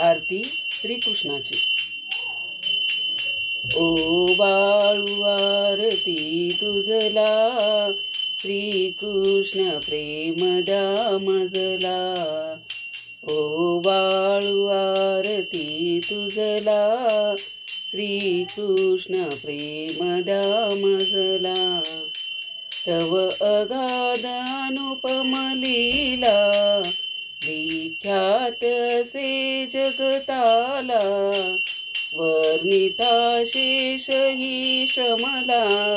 आरती श्रीकृष्णाची। ओ बाळू आरती तुझला, श्रीकृष्ण प्रेम दामजला। ओ बाळू आरती तुझला, श्रीकृष्ण प्रेम दामजला। तव अगाध अनुपम लीला, विख्यात से जगताला। वर्णिता शेष ही श्रमला,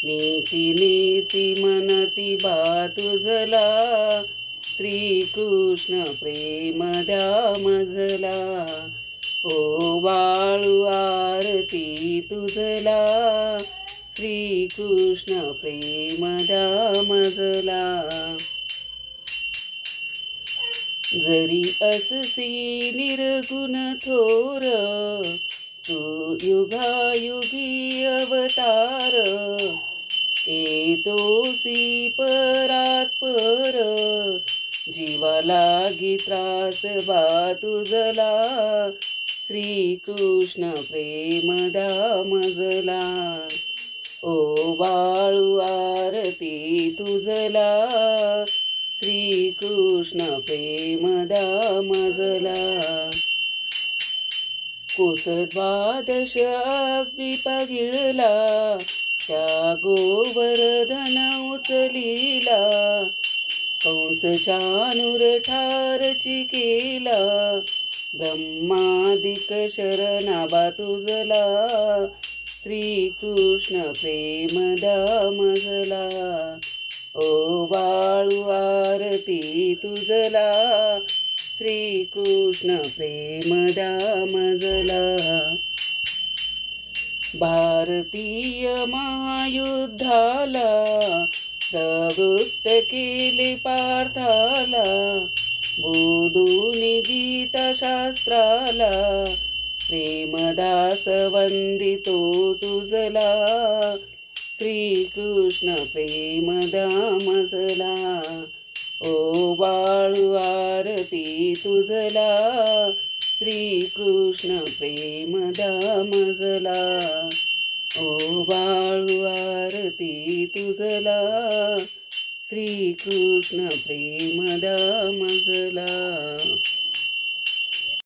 नीती नीती मनती बा तुझला। श्रीकृष्ण प्रेम दामजला। ओ बाळू आरती तुझला, श्रीकृष्ण प्रेम दामजला। जरी अससी निर्गुण थोर, तू युगायुगी अवतार। येतोसी परात्पर, जीवा लागी त्रास बा तुझला। श्रीकृष्ण प्रेम दामजला। ओ बाळू आरती तुझला, श्रीकृष्ण प्रेम दामजला। कोस द्वादश अग्निपा गिळला, त्या गोवर्धन उचलीला। कंस चाणूर ठारची केला, ब्रह्मादिक शरणा बा तुझला। श्रीकृष्ण प्रेम दामजला। ओ बाळू आरती तुझला, श्रीकृष्ण प्रेम दामजला। भारतीय महायुद्धाला, प्रवृत्त केले पार्थाला। बोधून गीता शास्त्राला, प्रेमदास वंदितो तुझला। श्रीकृष्ण प्रेम दामजला। ओ बाळू आरती तुझला, श्रीकृष्ण प्रेम दामजला। ओ बाळू आरती तुझला, श्रीकृष्ण प्रेम दामजला।